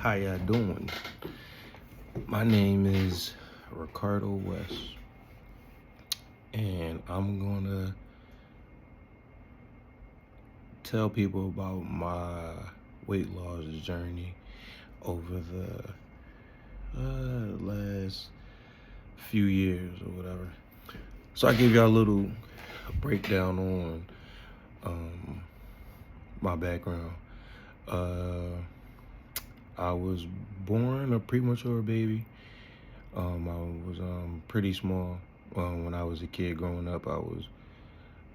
How y'all doing? My name is Ricardo West, and I'm gonna tell people about my weight loss journey over the last few years or whatever. So I gave y'all a little breakdown on my background. I was born a premature baby. I was pretty small when I was a kid growing up. I was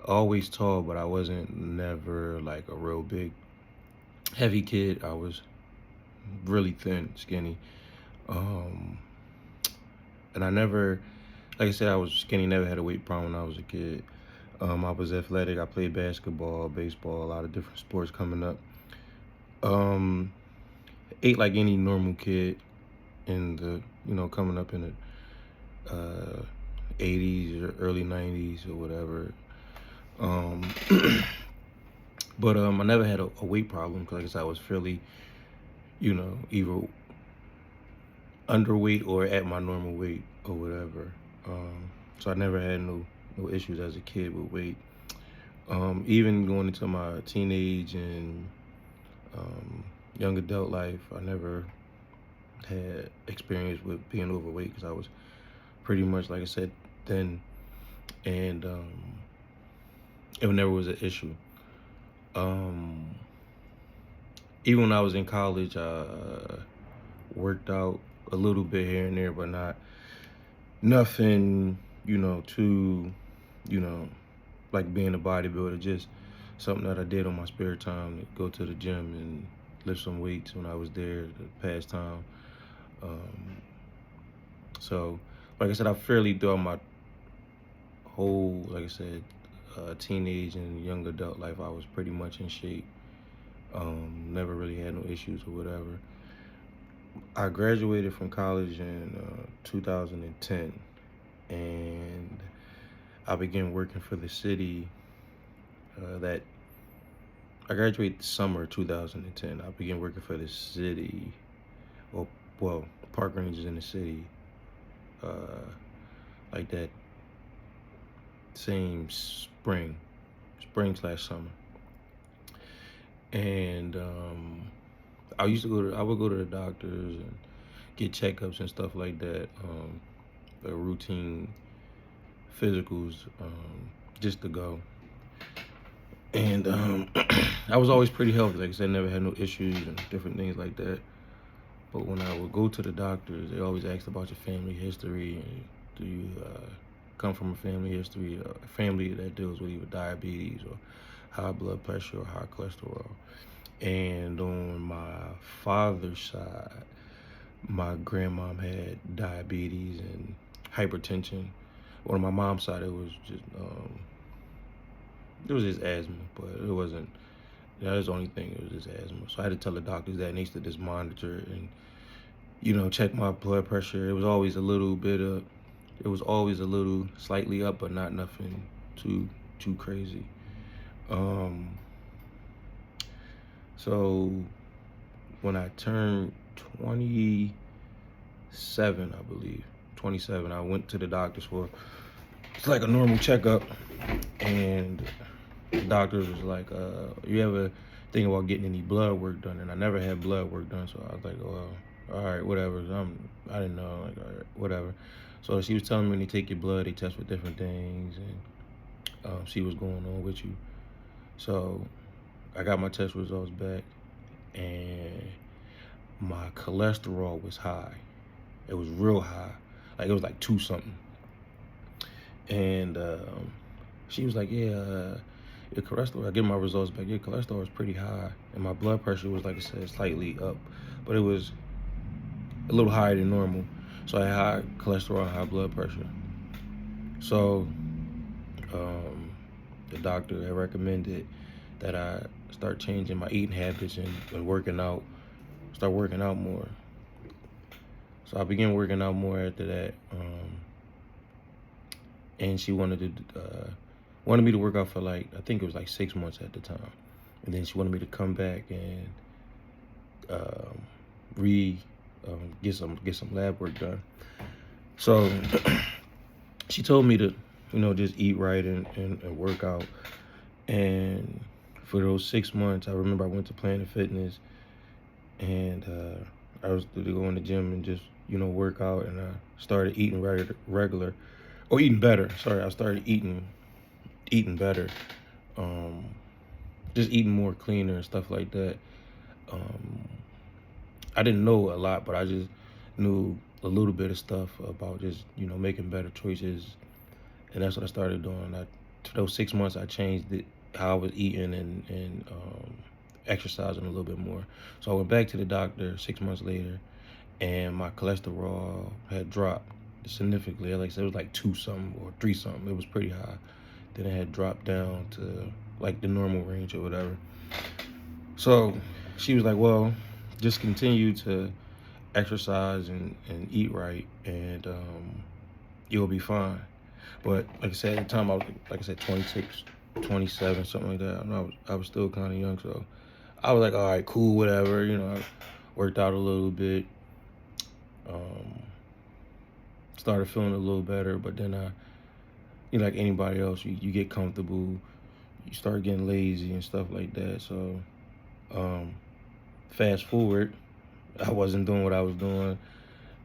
always tall, but I wasn't never like a real big, heavy kid. I was really thin, skinny. Um, and I never, like I said, I was skinny, never had a weight problem when I was a kid. I was athletic. I played basketball, baseball, a lot of different sports coming up. Ate like any normal kid in the, coming up in the 80s or early 90s or whatever. Um, but I never had a weight problem because, like I said, I was fairly, either underweight or at my normal weight or whatever. So I never had no issues as a kid with weight. Even going into my teenage and young adult life, I never had experience with being overweight because I was pretty much, like I said, thin, and it never was an issue. Even when I was in college, I worked out a little bit here and there, but nothing, too, like being a bodybuilder. Just something that I did on my spare time, to go to the gym and lift some weights when I was there to pass time. So, like I said, I fairly throughout my whole, like I said, teenage and young adult life, I was pretty much in shape. Never really had no issues or whatever. I graduated from college in 2010, and I began working for the city. That I graduated summer 2010. I began working for the city, well, park rangers in the city, like that same spring/summer. And I would go to the doctors and get checkups and stuff like that, the routine physicals, just to go. And I was always pretty healthy. Like I said, never had no issues and different things like that. But when I would go to the doctors, they always asked about your family history. And do you come from a family history, a family that deals with either diabetes or high blood pressure or high cholesterol? And on my father's side, my grandmom had diabetes and hypertension. On my mom's side, it was just asthma, but it wasn't. That was the only thing. It was just asthma. So I had to tell the doctors that, and they used to just monitor and check my blood pressure. It was always a little slightly up, but not nothing too crazy. So when I turned 27, I believe, 27, I went to the doctors for it's like a normal checkup, and the doctors was like, you ever think about getting any blood work done? And I never had blood work done, so I was like, well, all right, whatever. I didn't know, like, all right, whatever. So she was telling me when they take your blood, they test for different things and see what's going on with you. So I got my test results back, and my cholesterol was high. It was real high. Like, it was like 2 something. And she was like, yeah, your cholesterol, I get my results back, your cholesterol was pretty high. And my blood pressure was, like I said, slightly up, but it was a little higher than normal. So I had high cholesterol, high blood pressure. So the doctor had recommended that I start changing my eating habits and working out, start working out more. So I began working out more after that. And she wanted me to work out for I think it was like 6 months at the time. And then she wanted me to come back and get some lab work done. So she told me to, just eat right and work out. And for those 6 months, I remember I went to Planet Fitness, and I was to go in the gym and just, work out, and I started eating regular, or eating better. Sorry, I started eating better, just eating more cleaner and stuff like that. I didn't know a lot, but I just knew a little bit of stuff about just, making better choices, and that's what I started doing. For those 6 months, I changed how I was eating and exercising a little bit more. So I went back to the doctor 6 months later, and my cholesterol had dropped significantly. Like I said, it was like 2 something or 3 something. It was pretty high. Then it had dropped down to like the normal range or whatever. So she was like, well, just continue to exercise and eat right, and you'll be fine. But like I said, at the time, I was, like I said, 26, 27, something like that. And I was still kind of young, so I was like, all right, cool, whatever. I worked out a little bit, started feeling a little better, but then like anybody else, you get comfortable, you start getting lazy and stuff like that. So fast forward, I wasn't doing what I was doing,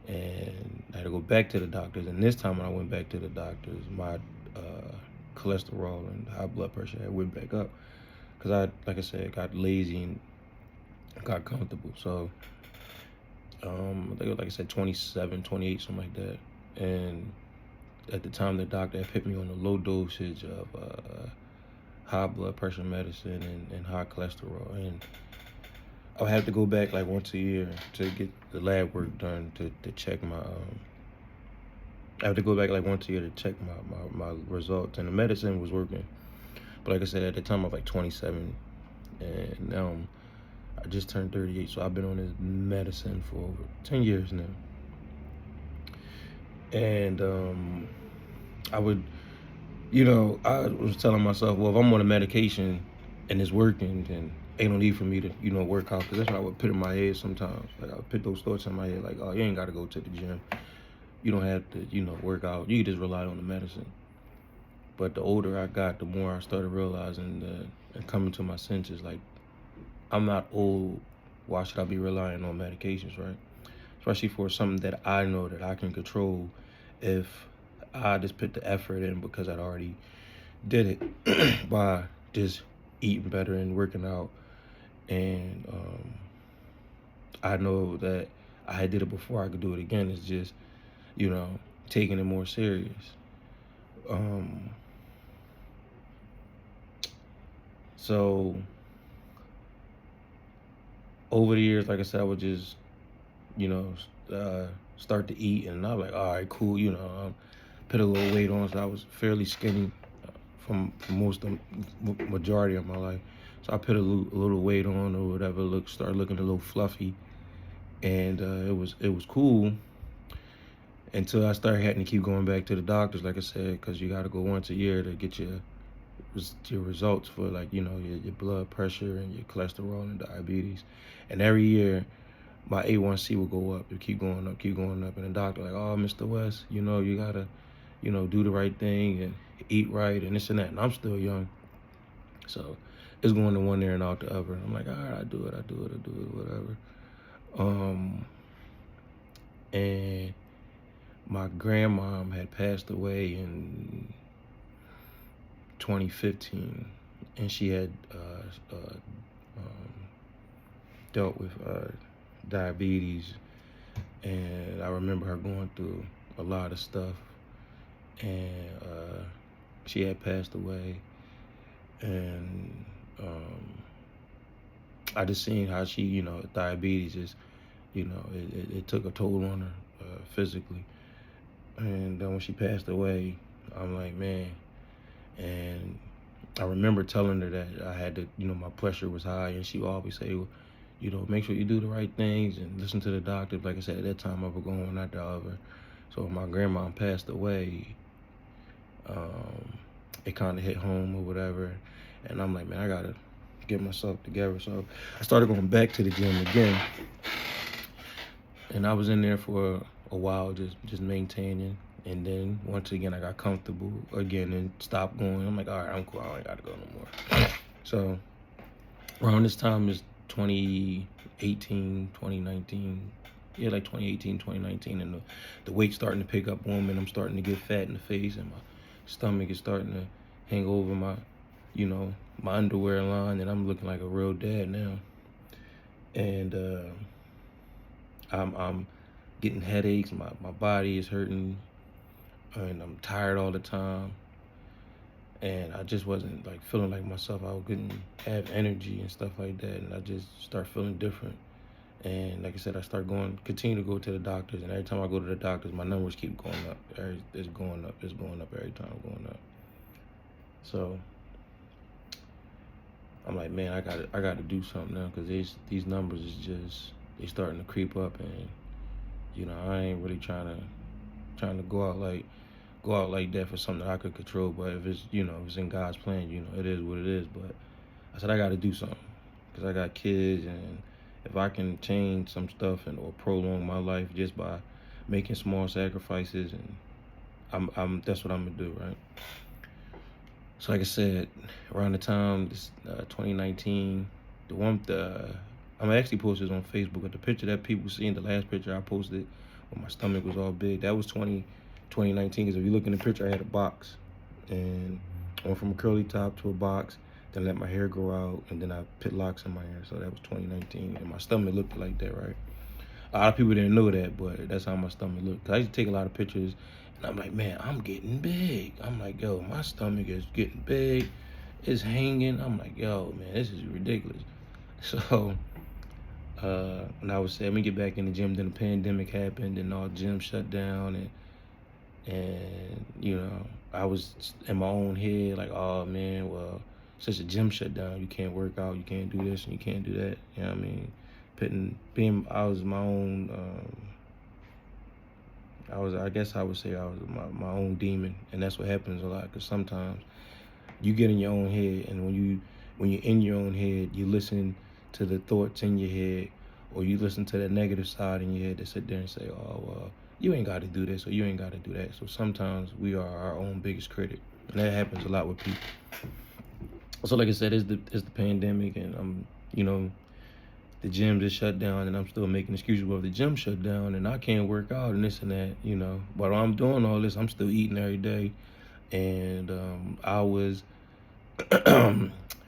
and I had to go back to the doctors. And this time when I went back to the doctors, my cholesterol and high blood pressure had went back up, because like I said, got lazy and got comfortable. So I think it was, like I said, 27, 28, something like that. And at the time, the doctor had put me on a low dosage of high blood pressure medicine and high cholesterol. And I would have to go back like once a year to get the lab work done to check my. I have to go back like once a year to check my results, and the medicine was working. But like I said, at the time I was like 27, and now I just turned 38, so I've been on this medicine for over 10 years now. And I would, I was telling myself, well, if I'm on a medication and it's working, then ain't no need for me to, work out. Because that's what I would put in my head sometimes. Like, I would put those thoughts in my head, like, oh, you ain't got to go to the gym. You don't have to, work out. You can just rely on the medicine. But the older I got, the more I started realizing and coming to my senses, like, I'm not old. Why should I be relying on medications, right? Especially for something that I know that I can control if I just put the effort in, because I'd already did it by just eating better and working out. And I know that I did it before, I could do it again. It's just, taking it more serious. So over the years, like I said, I would just, start to eat, and I was like, all right, cool, put a little weight on. So I was fairly skinny from most of the majority of my life. So I put a little weight on or whatever, started looking a little fluffy, and it was cool until I started having to keep going back to the doctors, like I said, because you got to go once a year to get your results for, like, your blood pressure and your cholesterol and diabetes. And every year my A1C will go up. It keep going up. And the doctor like, oh, Mr. West, you gotta, do the right thing and eat right and this and that. And I'm still young, so it's going to one ear and out the other. I'm like, all right, I do it, whatever. And my grandmom had passed away in 2015, and she had dealt with diabetes, and I remember her going through a lot of stuff, and she had passed away, and I just seen how she, diabetes is, it took a toll on her physically. And then when she passed away, I'm like, man. And I remember telling her that I had to, my pressure was high, and she would always say, well, make sure you do the right things and listen to the doctor. Like I said, at that time I was going one after the other. So when my grandma passed away, it kind of hit home or whatever. And I'm like, man, I gotta get myself together. So I started going back to the gym again. And I was in there for a while, just maintaining. And then once again, I got comfortable again and stopped going. I'm like, all right, I'm cool. I ain't got to go no more. So around this time is 2018, 2019. Yeah, like 2018, 2019. And the weight's starting to pick up on me, and I'm starting to get fat in the face, and my stomach is starting to hang over my, my underwear line, and I'm looking like a real dad now. And I'm getting headaches. My body is hurting, and I'm tired all the time. And I just wasn't like feeling like myself. I couldn't have energy and stuff like that, and I just start feeling different. And like I said, continue to go to the doctors, and every time I go to the doctors, my numbers keep going up. It's going up. It's going up every time, going up. So I'm like, man, I got to do something now, because these numbers is just, they starting to creep up, and I ain't really trying to go out like that for something that I could control. But if it's if it's in God's plan, it is what it is. But I said I got to do something, because I got kids, and if I can change some stuff or prolong my life just by making small sacrifices, and I'm that's what I'm gonna do, right? So like I said, around the time this 2019, I'm actually posted on Facebook, but the picture that people seen, the last picture I posted when my stomach was all big, that was 2019. Because if you look in the picture, I had a box, and I went from a curly top to a box, then let my hair grow out, and then I put locks in my hair. So that was 2019, and my stomach looked like that, right? A lot of people didn't know that, but that's how my stomach looked. 'Cause I used to take a lot of pictures, and I'm like, man, I'm getting big. I'm like, yo, my stomach is getting big. It's hanging. I'm like, yo, man, this is ridiculous. So, when I was saying, let me get back in the gym, then the pandemic happened, and all gyms shut down, and I was in my own head, like, oh man, well, since the gym shut down, you can't work out, you can't do this, and you can't do that. You know what I mean? I was my own. I guess I would say I was my own demon, and that's what happens a lot. Because sometimes you get in your own head, and when you're in your own head, you listen to the thoughts in your head, or you listen to the negative side in your head to sit there and say, oh well, you ain't got to do this, or you ain't got to do that. So sometimes we are our own biggest critic, and that happens a lot with people. So like I said, it's the pandemic, and the gym just shut down, and I'm still making excuses of the gym shut down, and I can't work out and this and that, But while I'm doing all this, I'm still eating every day, and I was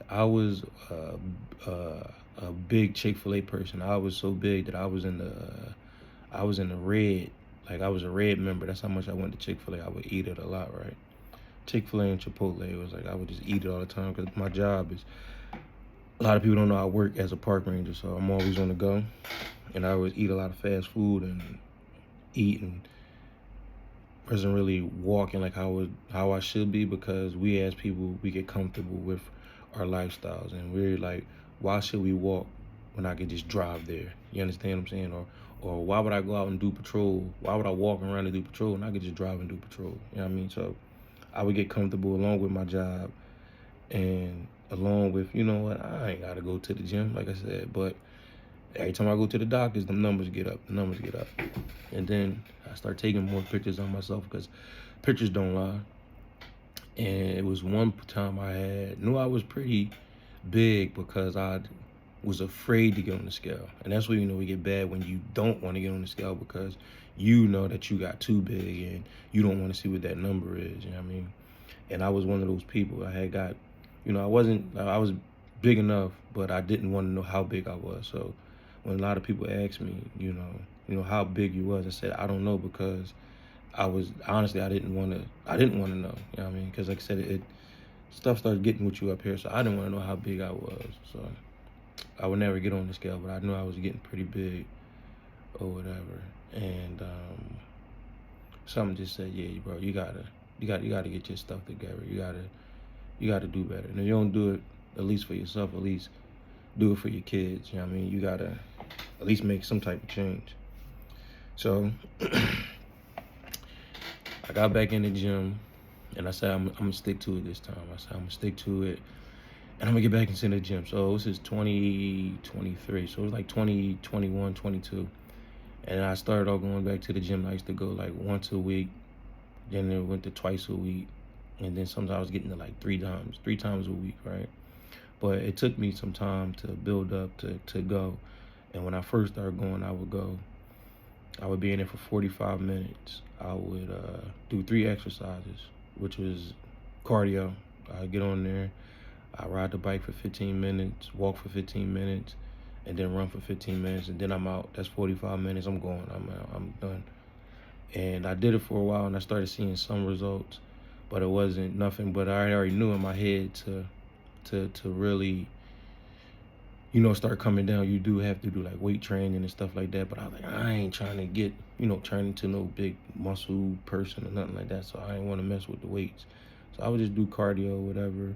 I was a big Chick-fil-A person. I was so big that I was in the red. Like, I was a red member. That's how much I went to Chick-fil-A. I would eat it a lot, right? Chick-fil-A and Chipotle. It was like I would just eat it all the time, because my job is. A lot of people don't know I work as a park ranger, so I'm always on the go, and I always eat a lot of fast food and eat, and wasn't really walking like how I should be, because we as people, we get comfortable with our lifestyles, and we're like, why should we walk when I could just drive there? You understand what I'm saying? Or why would I go out and do patrol? Why would I walk around and do patrol and I could just drive and do patrol? You know what I mean? So I would get comfortable along with my job, and along with, I ain't gotta go to the gym, like I said, but every time I go to the doctors, the numbers get up. And then I start taking more pictures on myself, because pictures don't lie. And it was one time knew I was pretty big, because I was afraid to get on the scale. And that's when we get bad, when you don't want to get on the scale, because you know that you got too big, and you don't want to see what that number is, you know what I mean? And I was one of those people. I was big enough, but I didn't want to know how big I was. So when a lot of people ask me, how big you was, I said, I don't know, because I didn't want to know, you know what I mean? Because like I said, stuff started getting with you up here, so I didn't want to know how big I was. So I would never get on the scale, but I knew I was getting pretty big or whatever. And something just said, yeah, bro, you gotta get your stuff together. You gotta do better. And if you don't do it, at least for yourself, at least do it for your kids. You know what I mean? You gotta at least make some type of change. So I got back in the gym, and I said, I'm gonna stick to it this time. I said, I'm gonna stick to it, and I'm gonna get back into the gym. So this is 2023. So it was like 2021, 22. And I started off going back to the gym. I used to go like once a week, then it went to twice a week, and then sometimes I was getting to like three times a week, right? But it took me some time to build up to go. And when I first started going, I would go. I would be in there for 45 minutes. I would do 3 exercises, which was cardio. I'd get on there. I ride the bike for 15 minutes, walk for 15 minutes, and then run for 15 minutes, and then I'm out. That's 45 minutes. I'm going. I'm out. I'm done. And I did it for a while, and I started seeing some results, but it wasn't nothing. But I already knew in my head to really, start coming down. You do have to do like weight training and stuff like that. But I was like, I ain't trying to get, turn into no big muscle person or nothing like that. So I didn't want to mess with the weights. So I would just do cardio, whatever.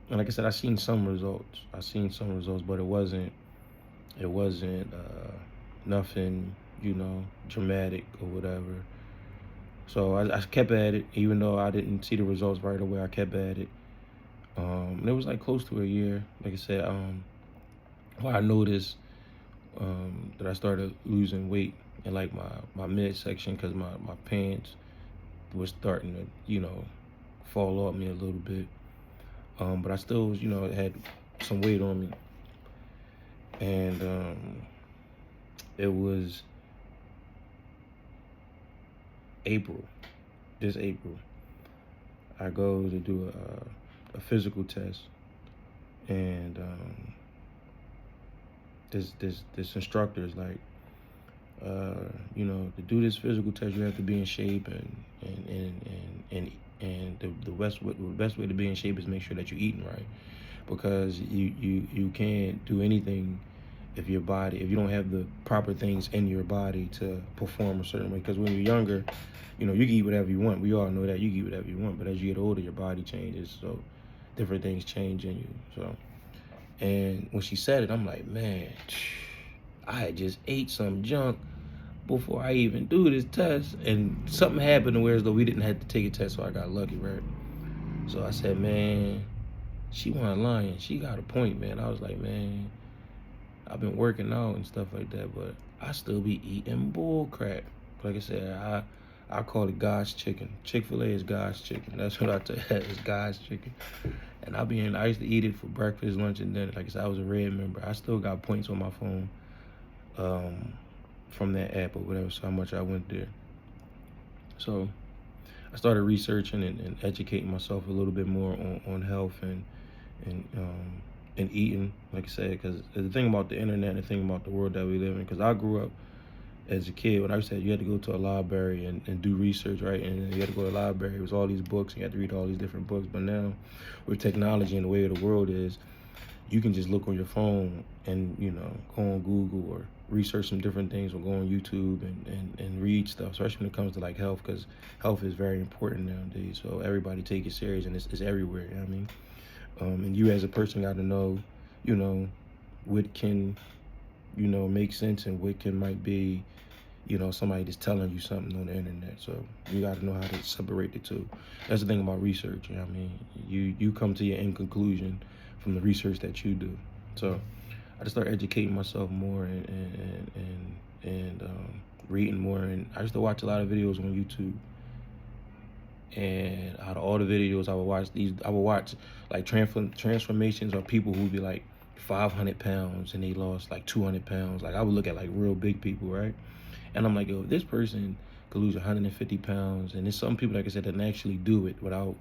And like I said, I seen some results. But it wasn't nothing, dramatic or whatever. So I kept at it, even though I didn't see the results right away. I kept at it. And it was like close to a year. Like I said, I noticed that I started losing weight in like my midsection because my pants was starting to, fall off me a little bit. But I still was, had some weight on me. And it was this April. I go to do a physical test, and this instructor is like, to do this physical test, you have to be in shape, and the best way to be in shape is make sure that you're eating right, because you can't do anything if you don't have the proper things in your body to perform a certain way. Because when you're younger, you can eat whatever you want. We all know that you can eat whatever you want, but as you get older, your body changes, so different things change in you. So, and when she said it, I'm like, man, I had just ate some junk before I even do this test, and something happened to where as though we didn't have to take a test, so I got lucky, right? So I said, man, she wasn't lying. She got a point, man. I was like, man, I've been working out and stuff like that, but I still be eating bull crap. Like I said, I call it God's chicken. Chick-fil-A is God's chicken. That's what I tell you, it's God's chicken. And I used to eat it for breakfast, lunch, and dinner. Like I said, I was a red member. I still got points on my phone from that app or whatever, so how much I went there. So I started researching and educating myself a little bit more on health and eating, like I said, because the thing about the internet and the thing about the world that we live in, because I grew up as a kid, when I said you had to go to a library and do research, right? And you had to go to the library, it was all these books, and you had to read all these different books. But now, with technology and the way the world is, you can just look on your phone and, go on Google or research some different things, or go on YouTube and read stuff, especially when it comes to like health, because health is very important nowadays. So everybody take it serious, and it's everywhere, you know what I mean? And you as a person got to know, what can, make sense, and what might be, somebody just telling you something on the internet. So you got to know how to separate the two. That's the thing about research, you know what I mean? You come to your end conclusion from the research that you do. So I just started educating myself more and reading more. And I used to watch a lot of videos on YouTube. And out of all the videos I would watch like transformations of people who be like 500 pounds and they lost like 200 pounds. Like I would look at like real big people, right? And I'm like, yo, this person could lose 150 pounds. And there's some people, like I said, that actually do it without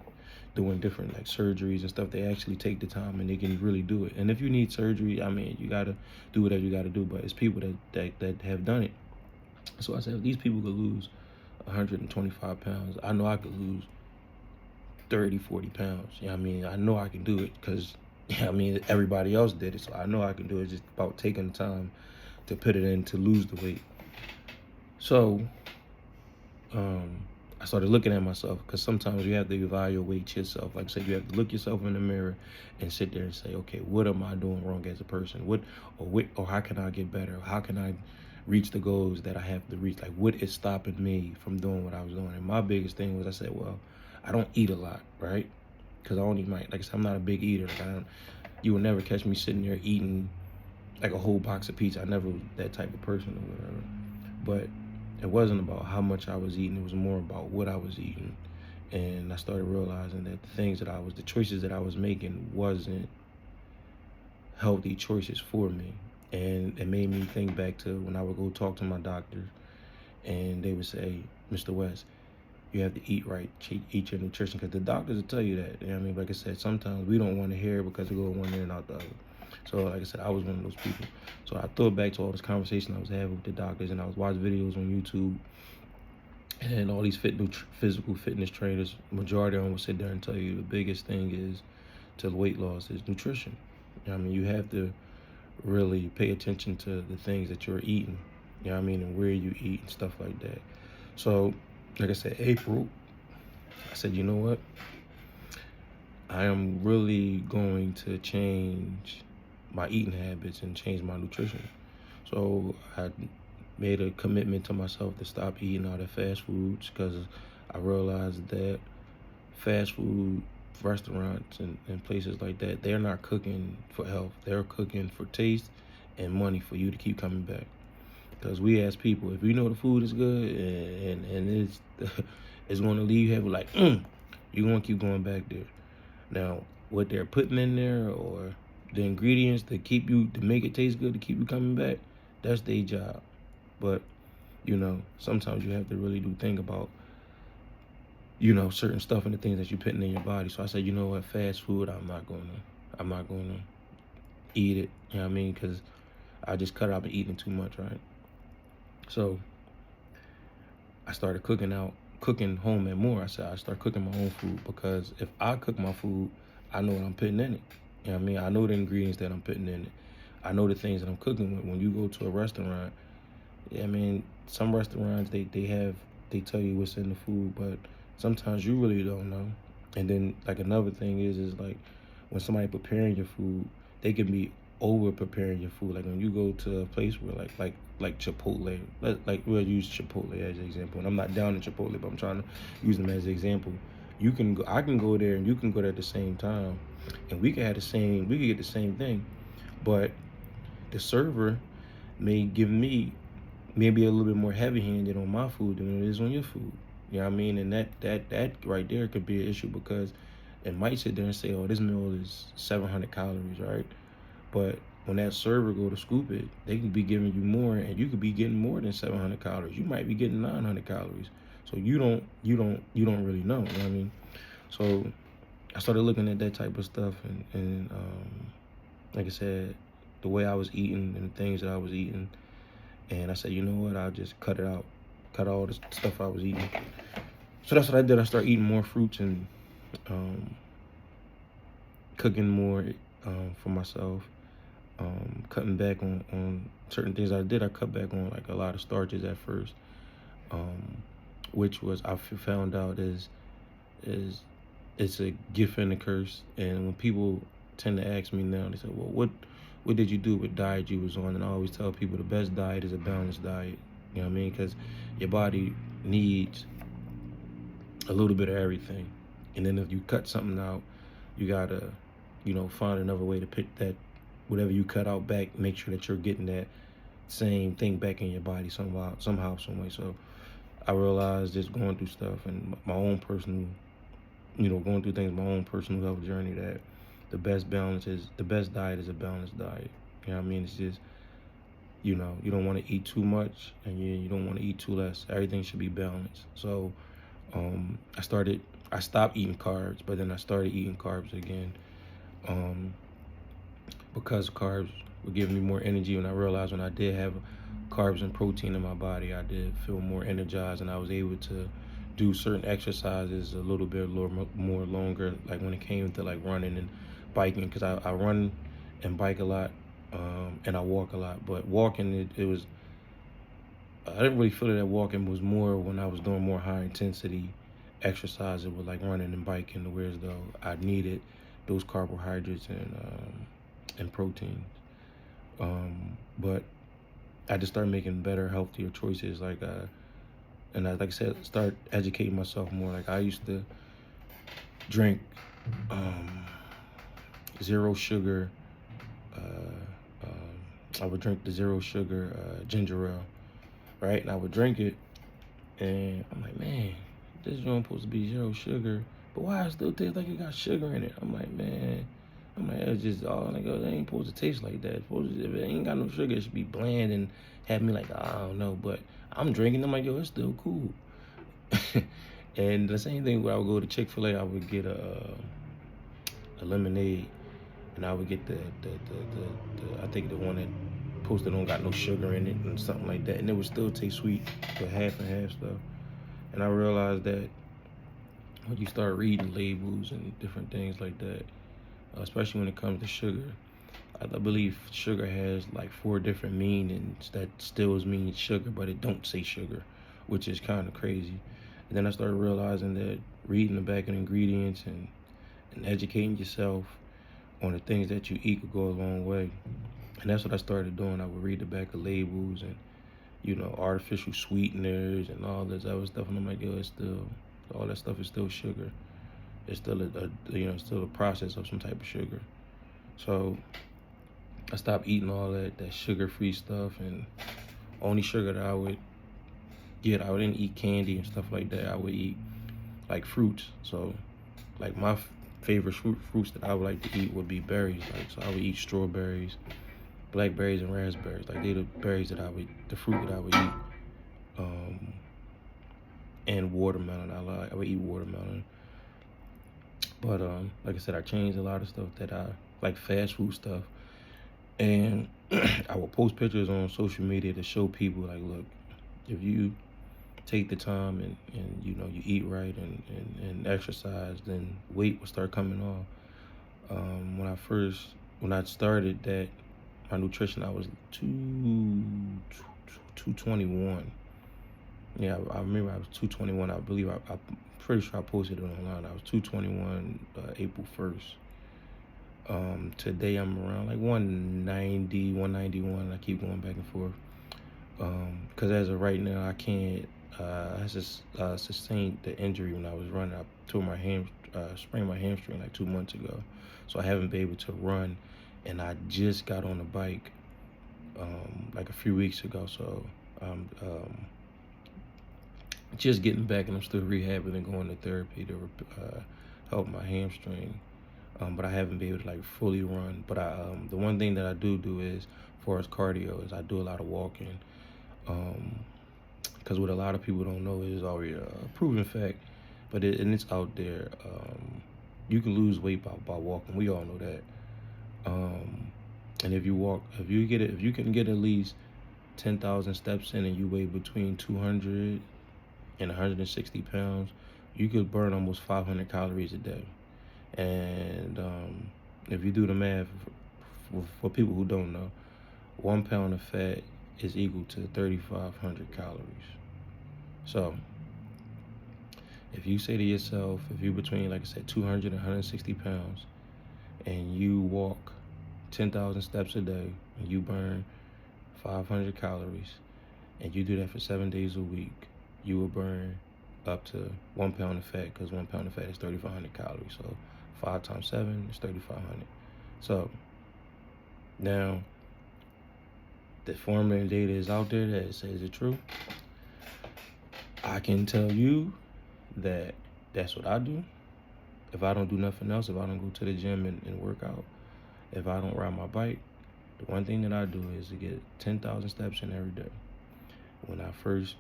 doing different like surgeries and stuff. They actually take the time and they can really do it. And if you need surgery, I mean, you gotta do whatever you gotta do. But it's people that have done it. So I said, if these people could lose 125 pounds, I know I could lose 30, 40 pounds. You know what I mean? I know I can do it because, everybody else did it. So I know I can do it. It's just about taking the time to put it in to lose the weight. So I started looking at myself, because sometimes you have to evaluate yourself. Like I said, you have to look yourself in the mirror and sit there and say, okay, what am I doing wrong as a person? Or how can I get better? How can I reach the goals that I have to reach? Like, what is stopping me from doing what I was doing? And my biggest thing was, I said, well, I don't eat a lot, right? Because I only might, like I said, I'm not a big eater. Like you will never catch me sitting there eating like a whole box of pizza. I never was that type of person or whatever. but it wasn't about how much I was eating. It was more about what I was eating. And I started realizing that the choices that I was making wasn't healthy choices for me. And it made me think back to when I would go talk to my doctor and they would say, Mr. West, you have to eat right, eat your nutrition, because the doctors will tell you that. You know what I mean? Like I said, sometimes we don't want to hear it because we go one ear and out the other. So like I said, I was one of those people. So I thought back to all this conversation I was having with the doctors, and I was watching videos on YouTube, and all these physical fitness trainers, majority of them will sit there and tell you the biggest thing is to weight loss is nutrition. You know what I mean? You have to really pay attention to the things that you're eating, you know what I mean, and where you eat and stuff like that. So, like I said, April, I said, you know what? I am really going to change my eating habits and change my nutrition. So I made a commitment to myself to stop eating all the fast foods, because I realized that fast food restaurants and places like that, they're not cooking for health. They're cooking for taste and money for you to keep coming back. Because we as people, if we know the food is good and it's it's going to leave you happy, like, you're going to keep going back there. Now, what they're putting in there, or the ingredients to make it taste good, to keep you coming back, that's their job. But, sometimes you have to really think about, certain stuff and the things that you're putting in your body. So I said, you know what, fast food, I'm not gonna eat it. You know what I mean? Because I just cut out eating too much, right? So I started cooking home and more. I said I start cooking my own food, because if I cook my food, I know what I'm putting in it. You know what I mean? I know the ingredients that I'm putting in it. I know the things that I'm cooking with. When you go to a restaurant, I mean, some restaurants they tell you what's in the food, but sometimes you really don't know. And then like another thing is like when somebody preparing your food, they can be over preparing your food. Like when you go to a place where like Chipotle, like we'll use Chipotle as an example. And I'm not down in Chipotle, but I'm trying to use them as an example. I can go there and you can go there at the same time, and we can get the same thing, but the server may give me maybe a little bit more heavy-handed on my food than it is on your food. You know what I mean? And that right there could be an issue, because it might sit there and say, oh, this meal is 700 calories, right? But when that server go to scoop it, they can be giving you more, and you could be getting more than 700 calories. You might be getting 900 calories. So you don't really know. You know what I mean? So I started looking at that type of stuff, and like I said, the way I was eating and the things that I was eating, and I said, you know what? I'll just cut it out, cut all the stuff I was eating. So that's what I did. I started eating more fruits and cooking more for myself. Cutting back on certain things I did. I cut back on like a lot of starches at first, which was I found out is it's a gift and a curse. And when people tend to ask me now, they say, well, what did you do with diet you was on? And I always tell people the best diet is a balanced diet. You know what I mean? Because your body needs a little bit of everything. And then if you cut something out, you gotta, find another way to pick that, whatever you cut out back, make sure that you're getting that same thing back in your body somehow, some way. So I realized just going through stuff and my own personal, going through things, my own personal health journey, that the best diet is a balanced diet. You know what I mean? It's just, you don't want to eat too much and you don't want to eat too less. Everything should be balanced. So I stopped eating carbs, but then I started eating carbs again, because carbs were giving me more energy. And I realized when I did have carbs and protein in my body, I did feel more energized, and I was able to do certain exercises a little bit more longer, like when it came to like running and biking, because I run and bike a lot, and I walk a lot. But walking, it was, I didn't really feel that walking was more when I was doing more high intensity exercises with like running and biking, whereas though I needed those carbohydrates and protein. But I just started making better, healthier choices, and like I said, start educating myself more. Like I used to drink zero sugar. I would drink the zero sugar ginger ale, right? And I would drink it, and I'm like, man, this joint supposed to be 0 sugar, but why it still taste like it got sugar in it? I'm like, it's just all like, it ain't supposed to taste like that. If it ain't got no sugar, it should be bland and have me like, I don't know. But I'm drinking, I'm like, yo, it's still cool. And the same thing when I would go to Chick-fil-A, I would get a lemonade, and I would get the I think the one that posted don't got no sugar in it and something like that, and it would still taste sweet, but half and half stuff. And I realized that when you start reading labels and different things like that, especially when it comes to sugar, I believe sugar has like 4 different meanings that still means sugar, but it don't say sugar, which is kind of crazy. And then I started realizing that reading the back of the ingredients and educating yourself on the things that you eat could go a long way. And that's what I started doing. I would read the back of labels and, artificial sweeteners and all this other stuff. And I'm like, yo, it's still, all that stuff is still sugar. It's still still a process of some type of sugar. So I stopped eating all that sugar-free stuff, and only sugar that I would get, I didn't eat candy and stuff like that. I would eat like fruits. So like my favorite fruits that I would like to eat would be berries. Like, so I would eat strawberries, blackberries, and raspberries. Like, they're the berries that the fruit that I would eat. And watermelon. I would eat watermelon. But like I said, I changed a lot of stuff that I like, fast food stuff. And I would post pictures on social media to show people, like, look, if you take the time and you eat right and exercise, then weight will start coming off. When I started that, my nutrition, I was 221. Yeah, I remember I was 221. I believe I'm pretty sure I posted it online. I was 221 April 1st. Today I'm around like 190, 191. I keep going back and forth. Because as of right now, I can't. I just sustained the injury when I was running. I sprained my hamstring like 2 months ago, so I haven't been able to run. And I just got on the bike like a few weeks ago, so just getting back, and I'm still rehabbing and going to therapy to help my hamstring. But I haven't been able to like fully run. But the one thing that I do is, as far as cardio, is I do a lot of walking. Because what a lot of people don't know is already a proven fact, but it's out there. You can lose weight by walking. We all know that. And if you can get at least 10,000 steps in, and you weigh between 200 and 160 pounds, you could burn almost 500 calories a day. And if you do the math, for people who don't know, 1 pound of fat is equal to 3,500 calories. So if you say to yourself, if you're between, like I said, 200 and 160 pounds, and you walk 10,000 steps a day, and you burn 500 calories, and you do that for 7 days a week, you will burn up to 1 pound of fat, because 1 pound of fat is 3,500 calories. So 5 times 7 is 3,500. So now, the formula and data is out there that says it's true. I can tell you that that's what I do. If I don't do nothing else, if I don't go to the gym and work out, if I don't ride my bike, the one thing that I do is to get 10,000 steps in every day.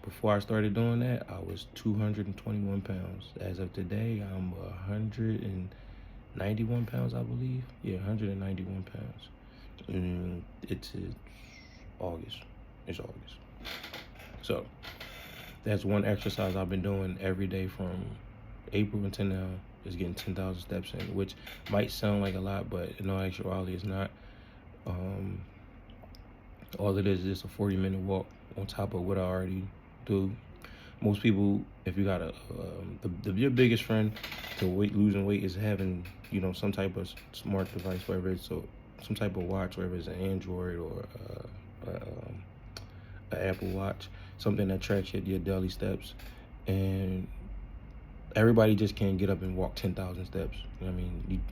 Before I started doing that, I was 221 pounds. As of today, I'm 191 pounds, I believe. Yeah, 191 pounds. It's August. It's August. So that's one exercise I've been doing every day from April until now, is getting 10,000 steps in, which might sound like a lot, but in all actuality, it's not. All it is just a 40-minute walk on top of what I already do. Most people, if you got your biggest friend to losing weight is having, some type of smart device, whether it's some type of watch, whether it's an Android or an Apple Watch, something that tracks your daily steps. And everybody just can't get up and walk 10,000 steps.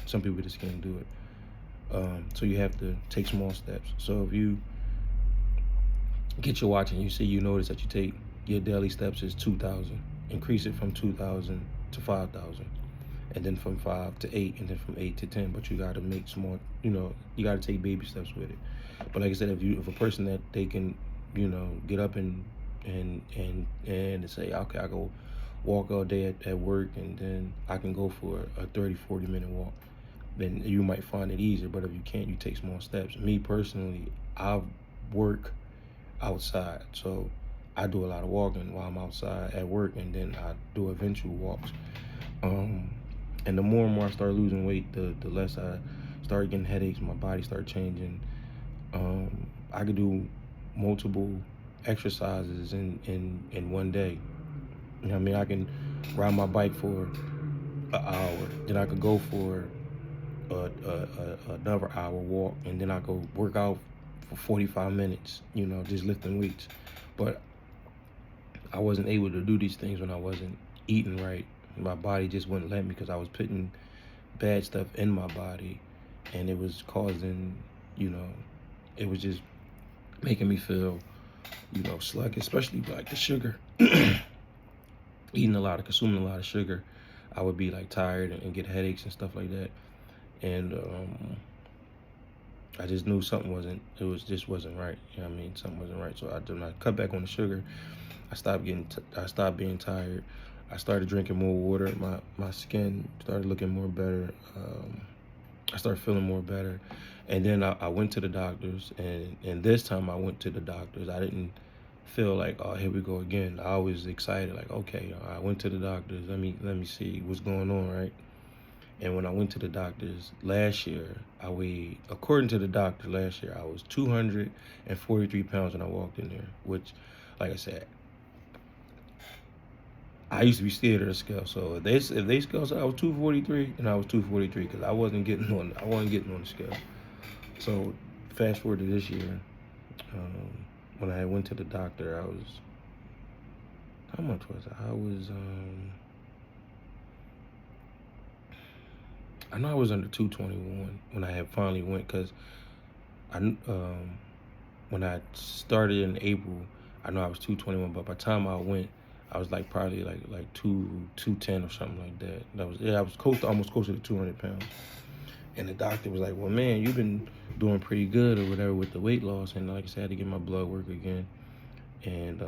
Some people just can't do it. So you have to take small steps. So if you get your watch and you notice that you take your daily steps is 2,000. Increase it from 2,000 to 5,000, and then from 5 to 8, and then from 8 to 10. But you got to make small, you got to take baby steps with it. But like I said, if a person that they can, get up and say, okay, I go walk all day at work, and then I can go for a 30-40 minute walk, then you might find it easier. But if you can't, you take small steps. Me personally, I work outside, so I do a lot of walking while I'm outside at work, and then I do eventual walks. And the more and more I start losing weight, the less I start getting headaches, my body start changing. I could do multiple exercises in one day. You know what I mean? I can ride my bike for an hour, then I could go for another hour walk, and then I could work out for 45 minutes, just lifting weights. But I wasn't able to do these things when I wasn't eating right. My body just wouldn't let me, because I was putting bad stuff in my body, and it was causing, it was just making me feel, sluggish, especially like the sugar. Consuming a lot of sugar, I would be like tired and get headaches and stuff like that. And I just knew something wasn't right. You know what I mean? Something wasn't right. So when I cut back on the sugar, I stopped being tired. I started drinking more water. My skin started looking more better. I started feeling more better. And then I went to the doctors, and this time I went to the doctors. I didn't feel like, oh, here we go again. I was excited, like, okay, I went to the doctors. Let me see what's going on, right? And when I went to the doctors last year, according to the doctor last year, I was 243 pounds when I walked in there, which, like I said, I used to be scared of the scale. So if they scale said I was 243, and I was 243, because I wasn't getting on the scale. So fast forward to this year, when I went to the doctor, how much was I? I know I was under 221 when I had finally went, because when I started in April, I know I was 221, but by the time I went, I was like probably like 210 or something like that. I was almost closer to 200 pounds. And the doctor was like, well, man, you've been doing pretty good or whatever with the weight loss. And like I said, I had to get my blood work again. And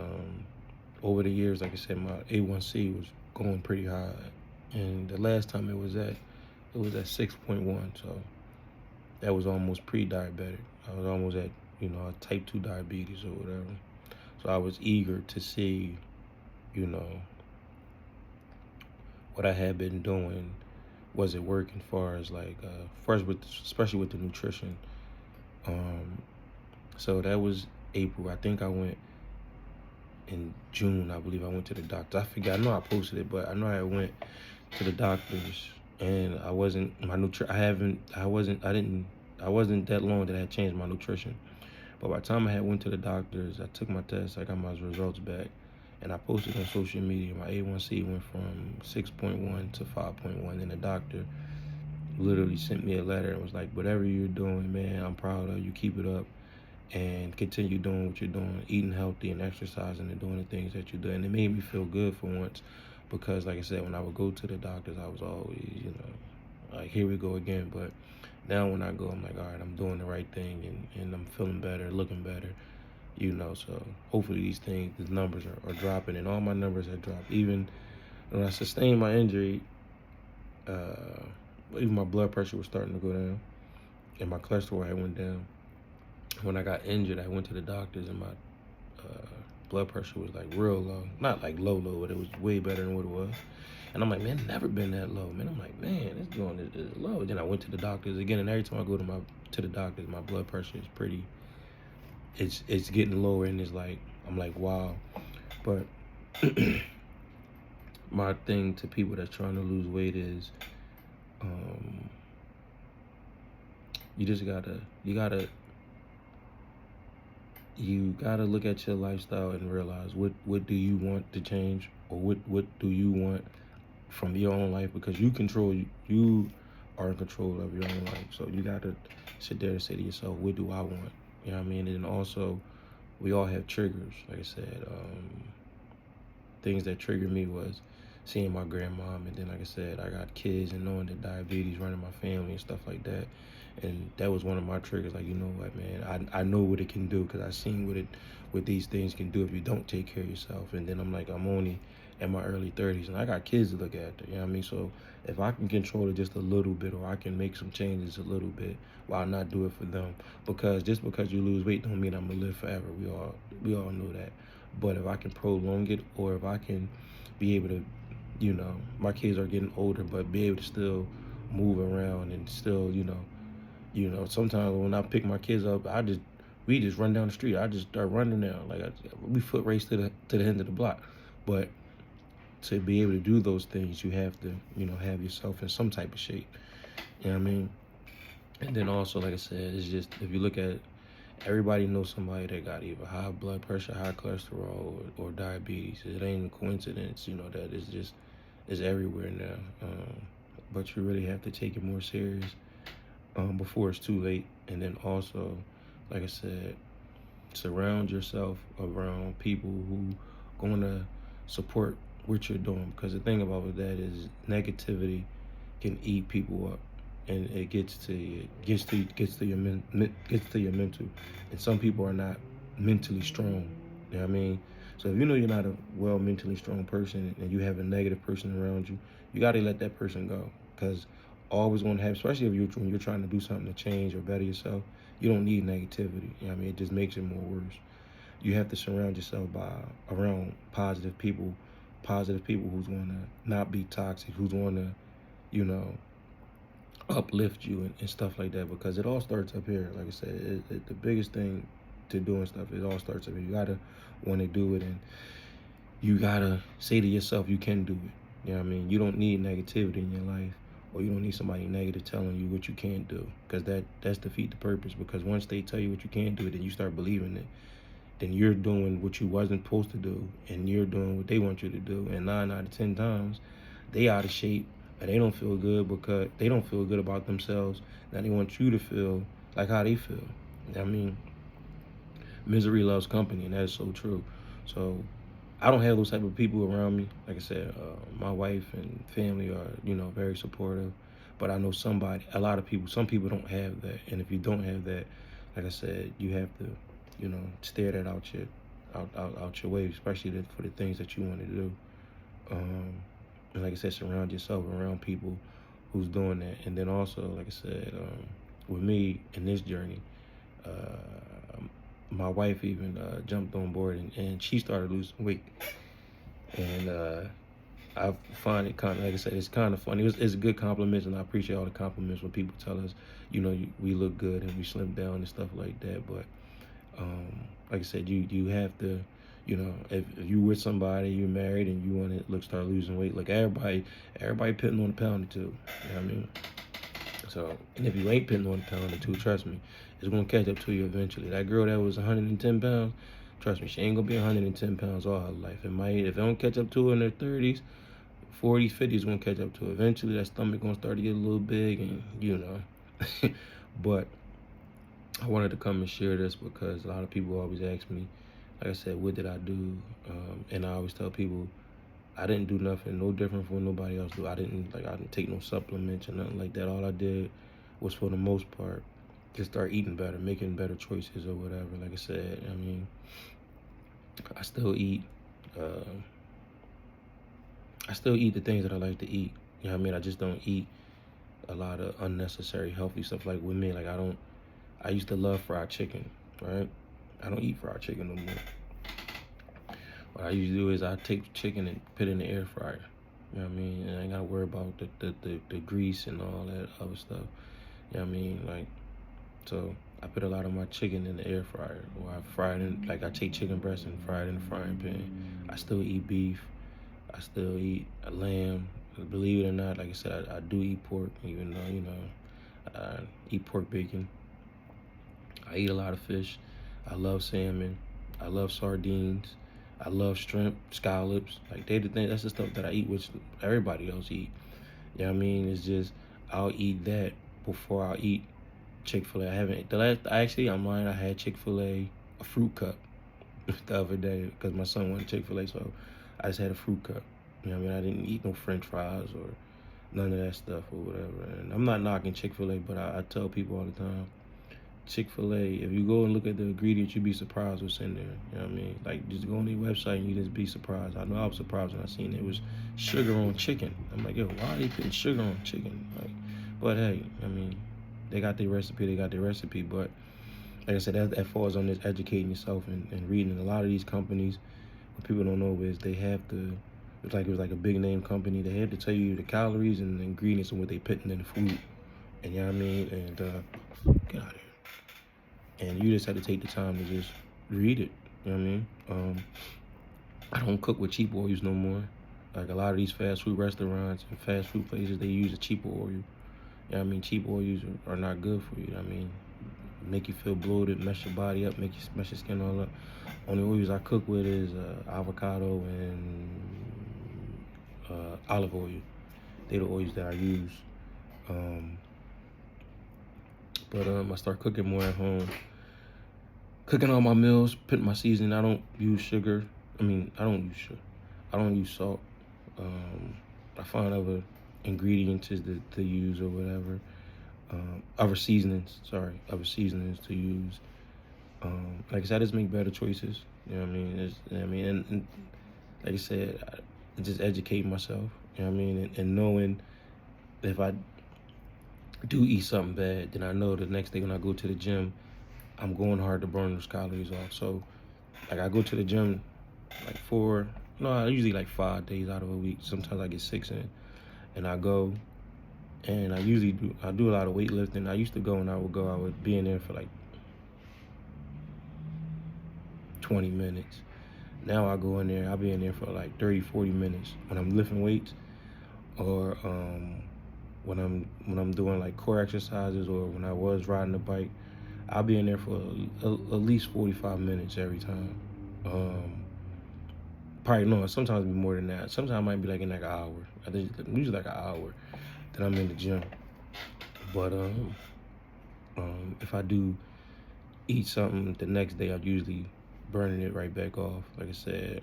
over the years, like I said, my A1C was going pretty high. And the last time it was at 6.1. So that was almost pre-diabetic. I was almost at, type 2 diabetes or whatever. So I was eager to see, what I had been doing, was it working, far as like especially with the nutrition. So that was April. I think I went in June. I believe I went to the doctor. I forgot. I know I posted it, but I know I went to the doctors, and I wasn't that long that I had changed my nutrition. But by the time I had went to the doctors, I took my test, I got my results back, and I posted on social media. My A1C went from 6.1 to 5.1, and the doctor literally sent me a letter and was like, whatever you're doing, man, I'm proud of you. Keep it up and continue doing what you're doing, eating healthy and exercising and doing the things that you do. And it made me feel good for once, because like I said, when I would go to the doctors, I was always, like, here we go again. But now when I go, I'm like, all right, I'm doing the right thing, and I'm feeling better, looking better, so hopefully these numbers are dropping, and all my numbers have dropped. Even when I sustained my injury, even my blood pressure was starting to go down, and my cholesterol had went down. When I got injured, I went to the doctors, and my blood pressure was like real low. Not like low, but it was way better than what it was. And I'm like, man, it's never been that low, man. I'm like, man, it's going this low. Then I went to the doctors again, and every time I go to the doctors, my blood pressure is it's getting lower, and it's like, I'm like, wow. But my thing to people that's trying to lose weight is, you gotta look at your lifestyle and realize what do you want to change, or what do you want from your own life, because you are in control of your own life. So you gotta sit there and say to yourself, what do I want? You know what I mean? And also, we all have triggers. Like I said, things that triggered me was seeing my grandmom, and then like I said, I got kids and knowing that diabetes running my family and stuff like that. And that was one of my triggers. Like, you know what, man, I know what it can do, because I seen what these things can do if you don't take care of yourself. And then I'm like, I'm only in my early 30s and I got kids to look after, you know what I mean? So if I can control it just a little bit, or I can make some changes a little bit, why not do it for them? Because just because you lose weight don't mean I'm gonna live forever. We all know that. But if I can prolong it, or if I can be able to, you know, my kids are getting older, but be able to still move around and still, sometimes when I pick my kids up, we just run down the street. I just start running down, like we foot race to the end of the block. But to be able to do those things, you have to, have yourself in some type of shape. You know what I mean? And then also, like I said, it's just, if you look at it, everybody knows somebody that got either high blood pressure, high cholesterol, or diabetes. It ain't a coincidence, that it's everywhere now. But you really have to take it more serious before it's too late. And then also, like I said, surround yourself around people who gonna support what you're doing. Because the thing about that is, negativity can eat people up, and it gets to your mental. And some people are not mentally strong. You know what I mean? So if you know you're not a well mentally strong person, and you have a negative person around you, you got to let that person go. Because always going to have, especially when you're trying to do something to change or better yourself, you don't need negativity. You know what I mean? It just makes it more worse. You have to surround yourself around positive people who's going to not be toxic, who's going to, uplift you and stuff like that. Because it all starts up here. Like I said, the biggest thing to doing stuff, it all starts up here. You gotta want to do it, and you gotta say to yourself, you can do it. You know what I mean? You don't need negativity in your life, or you don't need somebody negative telling you what you can't do, because that's defeat the purpose. Because once they tell you what you can't do, then you start believing it. Then you're doing what you wasn't supposed to do, and you're doing what they want you to do. And 9 out of 10 times, they out of shape, and they don't feel good because they don't feel good about themselves. Now they want you to feel like how they feel. I mean, misery loves company, and that is so true. So I don't have those type of people around me. Like I said, my wife and family are, very supportive. But I know a lot of people, some people don't have that. And if you don't have that, like I said, you have to, stare that out your way, especially for the things that you want to do. And like I said, surround yourself around people who's doing that. And then also, like I said, with me in this journey, my wife even jumped on board, and she started losing weight. And I find it kind of, like I said, it's kind of funny. It's a good compliment, and I appreciate all the compliments when people tell us, we look good and we slim down and stuff like that. But like I said, you have to, if you with somebody, you're married, and you want to start losing weight, like everybody putting on a pound or two. You know what I mean? So, and if you ain't putting on a pound or two, trust me, it's gonna catch up to you eventually. That girl that was 110 pounds, trust me, she ain't gonna be 110 pounds all her life. If it don't catch up to her in her 30s, 40s, 50s, gonna catch up to her. Eventually, that stomach gonna start to get a little big, and But I wanted to come and share this because a lot of people always ask me, like I said, what did I do? And I always tell people, I didn't do nothing, no different from what nobody else do. I didn't take no supplements or nothing like that. All I did was, for the most part, just start eating better, making better choices or whatever. Like I said, I mean, I still eat the things that I like to eat. You know what I mean? I just don't eat a lot of unnecessary healthy stuff. Like with me, like I used to love fried chicken, right? I don't eat fried chicken no more. What I usually do is I take chicken and put it in the air fryer. You know what I mean? And I ain't gotta worry about the grease and all that other stuff. You know what I mean? Like, so I put a lot of my chicken in the air fryer, or I fry it in, like I take chicken breast and fry it in the frying pan. I still eat beef. I still eat lamb. Believe it or not, like I said, I do eat pork, even though, I eat pork bacon. I eat a lot of fish. I love salmon. I love sardines. I love shrimp, scallops. Like, that's the stuff that I eat, which everybody else eat. You know what I mean? It's just, I'll eat that before I'll eat Chick-fil-A. I'm lying, I had Chick-fil-A, a fruit cup. the other day because my son wanted Chick-fil-A, so I just had a fruit cup. You know what I mean? I didn't eat no French fries or none of that stuff or whatever. And I'm not knocking Chick-fil-A, but I tell people all the time, Chick-fil-A, if you go and look at the ingredients, you'd be surprised what's in there. You know what I mean? Like, just go on their website and you just be surprised. I know I was surprised when I seen it was sugar on chicken. I'm like, yo, why are they putting sugar on chicken? Like, but hey, I mean, they got their recipe, but like I said, that falls on this educating yourself and reading. A lot of these companies, what people don't know is they have to, it was like a big name company, they have to tell you the calories and the ingredients and what they putting in the food. And you know what I mean? And get out of here. And you just have to take the time to just read it. You know what I mean? I don't cook with cheap oils no more. Like a lot of these fast food restaurants and fast food places, they use a cheaper oil. You know what I mean? Cheap oils are not good for you. You know what I mean? Make you feel bloated, mess your body up, mess your skin all up. Only oils I cook with is avocado and olive oil. They're the oils that I use. But I start cooking more at home. Cooking all my meals, putting my seasoning. I don't use sugar. I don't use sugar. I don't use salt. I find other ingredients to use or whatever. Other seasonings to use. Like I said, I just make better choices. You know what I mean? And like I said, I just educate myself. You know what I mean? And knowing if I do eat something bad, then I know the next day when I go to the gym, I'm going hard to burn those calories off. So, like I go to the gym like usually like 5 days out of a week. Sometimes I get 6 in, and I go, and I do a lot of weightlifting. I used to go and I would be in there for like 20 minutes. Now I go in there, I'll be in there for like 30, 40 minutes when I'm lifting weights or when I'm doing like core exercises or when I was riding the bike. I'll be in there for at least 45 minutes every time. Probably no, sometimes it'll be more than that. Sometimes it might be like in like an hour. I think usually like an hour that I'm in the gym. But if I do eat something the next day, I'm usually burning it right back off. Like I said,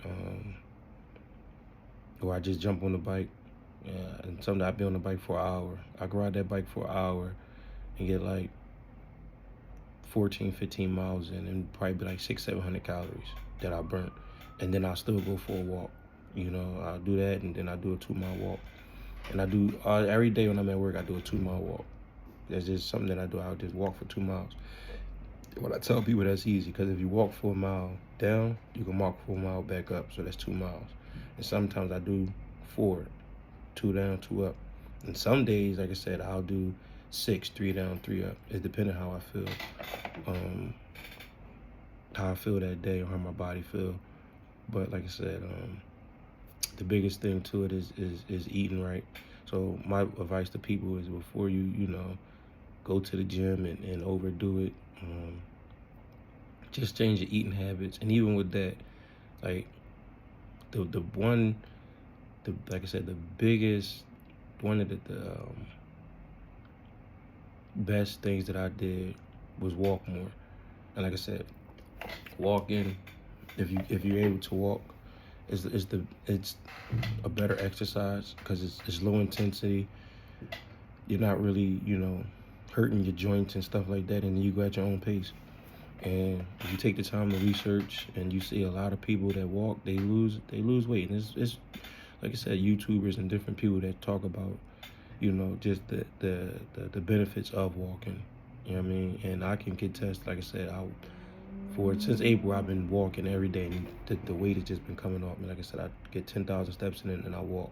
or I just jump on the bike. Yeah, and sometimes I'll be on the bike for an hour. I can ride that bike for an hour and get like 14, 15 miles in, and probably be like 600-700 calories that I burnt. And then I'll still go for a walk. You know, I'll do that, and then I do a 2-mile walk. And I do every day when I'm at work, I do a 2-mile walk. That's just something that I do. I'll just walk for 2 miles. When I tell people that's easy, because if you walk for a mile down, you can walk for a mile back up, so that's 2 miles. And sometimes I do 4, 2 down, 2 up. And some days, like I said, I'll do 6, 3 down, 3 up. It depends on how I feel that day or how my body feel. But like I said, the biggest thing to it is eating right. So my advice to people is before you go to the gym and overdo it, just change your eating habits. And even with that, like like I said, the biggest one of the best things that I did was walk more. And like I said, walking, if you're able to walk, it's a better exercise because it's low intensity. You're not really hurting your joints and stuff like that, and then you go at your own pace. And if you take the time to research, and you see a lot of people that walk, they lose weight. And it's like I said, YouTubers and different people that talk about just the benefits of walking. You know what I mean? And I can contest, like I said, since April, I've been walking every day, and the weight has just been coming off me. Like I said, I get 10,000 steps in and I walk.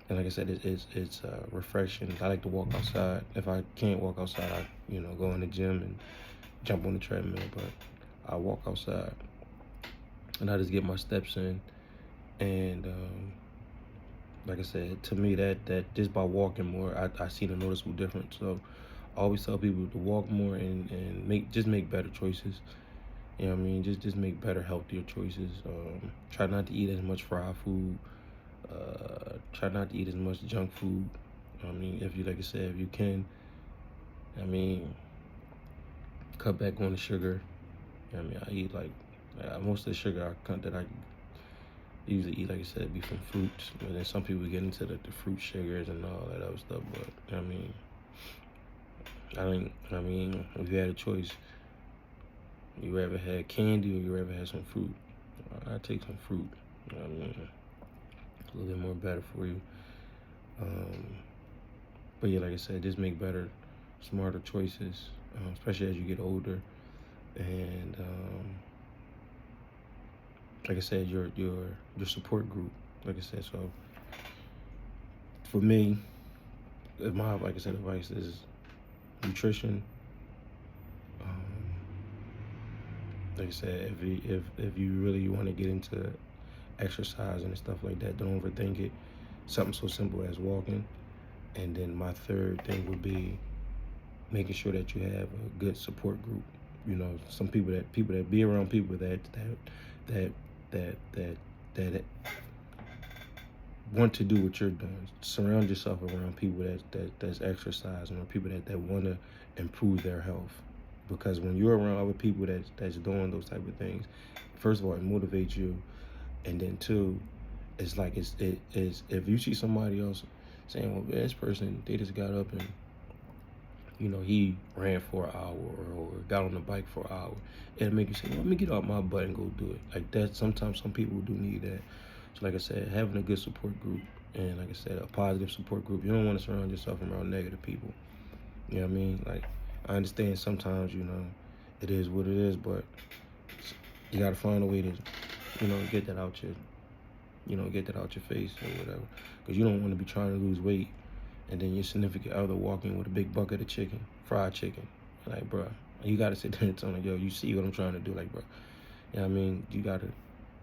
And like I said, it's refreshing. I like to walk outside. If I can't walk outside, I go in the gym and jump on the treadmill. But I walk outside, and I just get my steps in. And like I said, to me, that just by walking more, I see the noticeable difference. So I always tell people to walk more and make better choices. You know what I mean? Just make better, healthier choices. Try not to eat as much fried food. Try not to eat as much junk food. I mean, like I said, if you can, cut back on the sugar. I mean, I eat like Most of the sugar that I usually eat, like I said, be from fruits. But then some people get into the fruit sugars and all that other stuff. But I mean, if you had a choice, you ever had candy or you ever had some fruit? I'd take some fruit. I mean, it's a little bit more better for you. But yeah, like I said, just make better, smarter choices, especially as you get older. And like I said, your support group. Like I said, so for me, if my, like I said, advice is nutrition. Like I said, if you really want to get into exercise and stuff like that, don't overthink it. Something so simple as walking. And then my third thing would be making sure that you have a good support group. You know, some people that be around people that want to do what you're doing. Surround yourself around people that's exercising, or people that want to improve their health. Because when you're around other people that's doing those type of things, first of all, it motivates you, and then two, it's like it's if you see somebody else saying, well, this person, they just got up and, you know, he ran for an hour or got on the bike for an hour, it'll make you say, well, let me get off my butt and go do it. Like that, sometimes some people do need that. So like I said, having a good support group, and like I said, a positive support group. You don't want to surround yourself around negative people. You know what I mean? Like, I understand sometimes, you know, it is what it is, but you got to find a way to, you know, get that out your face or whatever. Because you don't want to be trying to lose weight and then your significant other walking with a big bucket of chicken, fried chicken. Like, bro, you got to sit there and tell them, yo, you see what I'm trying to do? Like, bro, you know what I mean? You got to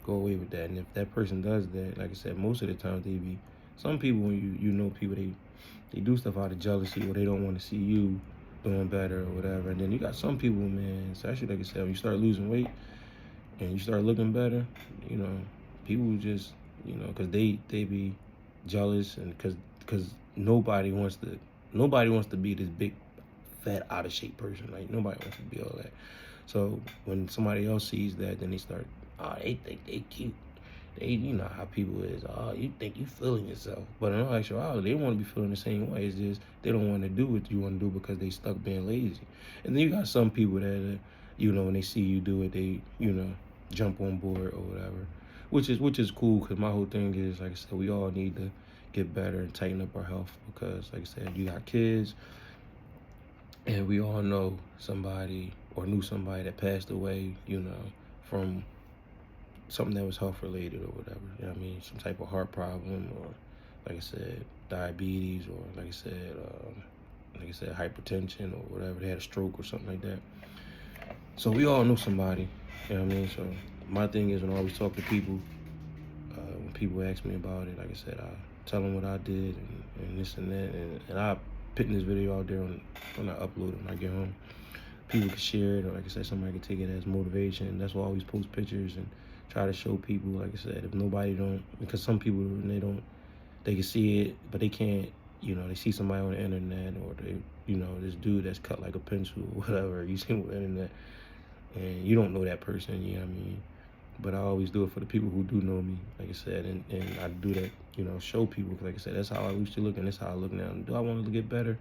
go away with that. And if that person does that, like I said, most of the time some people, when you know people, they do stuff out of jealousy, or they don't want to see you doing better or whatever. And then you got some people, man, especially like I said, when you start losing weight and you start looking better, you know, people just, you know, because they be jealous, and because nobody wants to be this big, fat, out of shape person. Like, nobody wants to be all that. So when somebody else sees that, then they start, oh, they think they cute. They, you know how people is, oh, you think you feeling yourself. But in all actuality, they want to be feeling the same way. It's just they don't want to do what you want to do because they stuck being lazy. And then you got some people that, you know, when they see you do it, they, you know, jump on board or whatever. Which is cool, because my whole thing is, like I said, we all need to get better and tighten up our health, because, like I said, you got kids, and we all know somebody or knew somebody that passed away, you know, from something that was health related or whatever. You know what I mean? Some type of heart problem, or, like I said, diabetes, or like I said, hypertension or whatever. They had a stroke or something like that. So we all know somebody. You know what I mean? So my thing is, when I always talk to people, when people ask me about it, like I said, I tell them what I did and this and that, and I put this video out there when I upload it when I get home. People can share it, or like I said, somebody can take it as motivation. That's why I always post pictures and try to show people, like I said, if nobody don't, because some people, they can see it, but they can't, you know, they see somebody on the internet, or they, you know, this dude that's cut like a pencil or whatever, you see him on the internet, and you don't know that person, you know what I mean? But I always do it for the people who do know me, like I said, and I do that, you know, show people, like I said, that's how I used to look, and that's how I look now. Do I want to get better?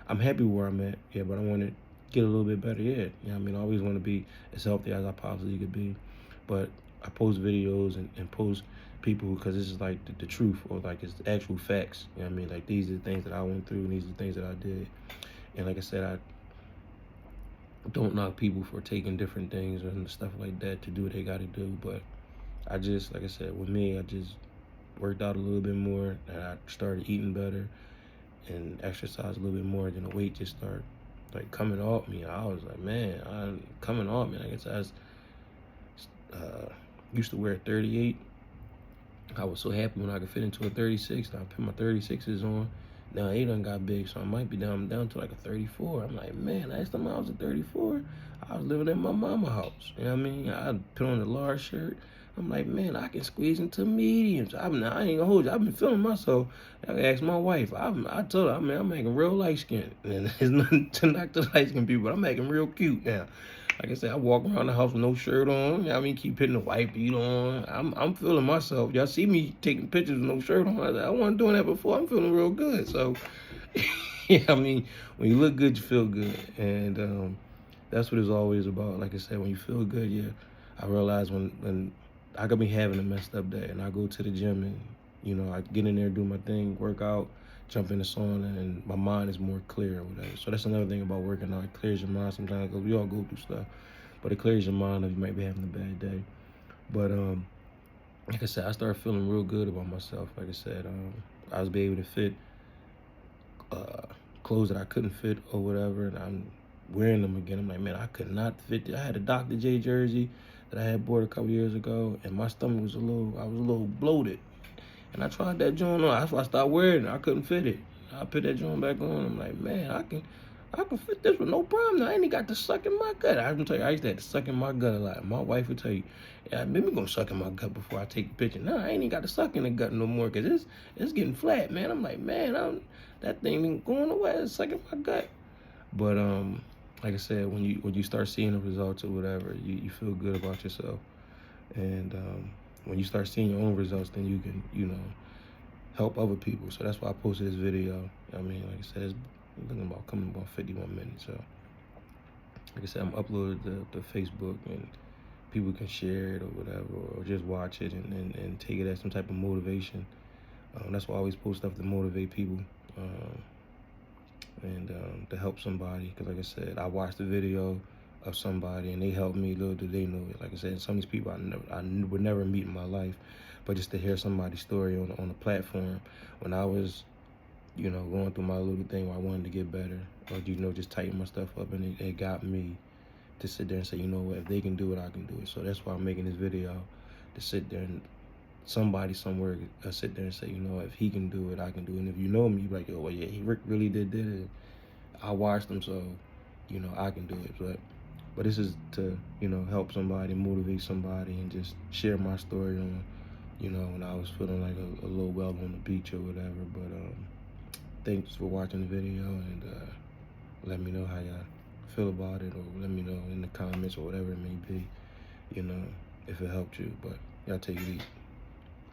I'm happy where I'm at, yeah, but I want to get a little bit better, yeah. You know what I mean? I always want to be as healthy as I possibly could be. But I post videos and post people because this is like the truth, or like it's the actual facts. You know what I mean? Like, these are the things that I went through, and these are the things that I did. And like I said, I don't knock people for taking different things and stuff like that to do what they got to do. But I just, like I said, with me, I just worked out a little bit more, and I started eating better and exercised a little bit more. Then the weight just started like coming off me. I was like, man, I'm coming off me. I guess I was, used to wear a 38. I was so happy when I could fit into a 36. I put my 36s on. Now they done got big, so I might be down to like a 34. I'm like, man, last time I was a 34, I was living in my mama's house. You know what I mean? I put on a large shirt. I'm like, man, I can squeeze into mediums. I ain't gonna hold you. I've been feeling myself. I asked my wife. I told her, I'm making real light skin. And there's nothing to knock the light skin people, but I'm making real cute now. Like I said, I walk around the house with no shirt on. You know what I mean, keep putting the white beat on. I'm feeling myself. Y'all see me taking pictures with no shirt on. I wasn't doing that before. I'm feeling real good. So, yeah, I mean, when you look good, you feel good, and that's what it's always about. Like I said, when you feel good, yeah. I realize when I could be having a messed up day, and I go to the gym and I get in there, do my thing, work out, jump in the sauna, and my mind is more clear or whatever. So that's another thing about working out. It clears your mind sometimes, because we all go through stuff, but it clears your mind if you might be having a bad day. But like I said, I started feeling real good about myself. Like I said, I was able to fit clothes that I couldn't fit or whatever, and I'm wearing them again. I'm like, man, I could not fit it. I had a Dr. J jersey that I had bought a couple years ago, and my stomach was I was a little bloated. And I tried that joint on. That's why I stopped wearing it. I couldn't fit it. I put that joint back on. I'm like, man, I can fit this with no problem. I ain't even got to suck in my gut. I can tell you, I used to have to suck in my gut a lot. My wife would tell you, yeah, maybe gonna suck in my gut before I take the picture. No, I ain't even got to suck in the gut no more, because it's getting flat, man. I'm like, man, that thing ain't going away. It's sucking my gut. But like I said, when you start seeing the results or whatever, you feel good about yourself. And when you start seeing your own results, then you can, help other people. So that's why I posted this video. I mean, like I said, it's looking about coming about 51 minutes. So like I said, I'm uploaded to Facebook, and people can share it or whatever, or just watch it and take it as some type of motivation. That's why I always post stuff to motivate people, and to help somebody. Because like I said, I watched the video of somebody and they helped me. Little do they know it. Like I said, some of these people I would never meet in my life, but just to hear somebody's story on a platform when I was, going through my little thing where I wanted to get better, or just tighten my stuff up, and it got me to sit there and say, you know what, if they can do it, I can do it. So that's why I'm making this video, to sit there and somebody somewhere sit there and say, you know, if he can do it, I can do it. And if you know me, you're like, oh, well, yeah, Rick really did it. I watched him, so I can do it. But this is to help somebody, motivate somebody, and just share my story on when I was feeling like a little well on the beach or whatever. But thanks for watching the video, and let me know how y'all feel about it, or let me know in the comments or whatever it may be, if it helped you. But y'all take it easy.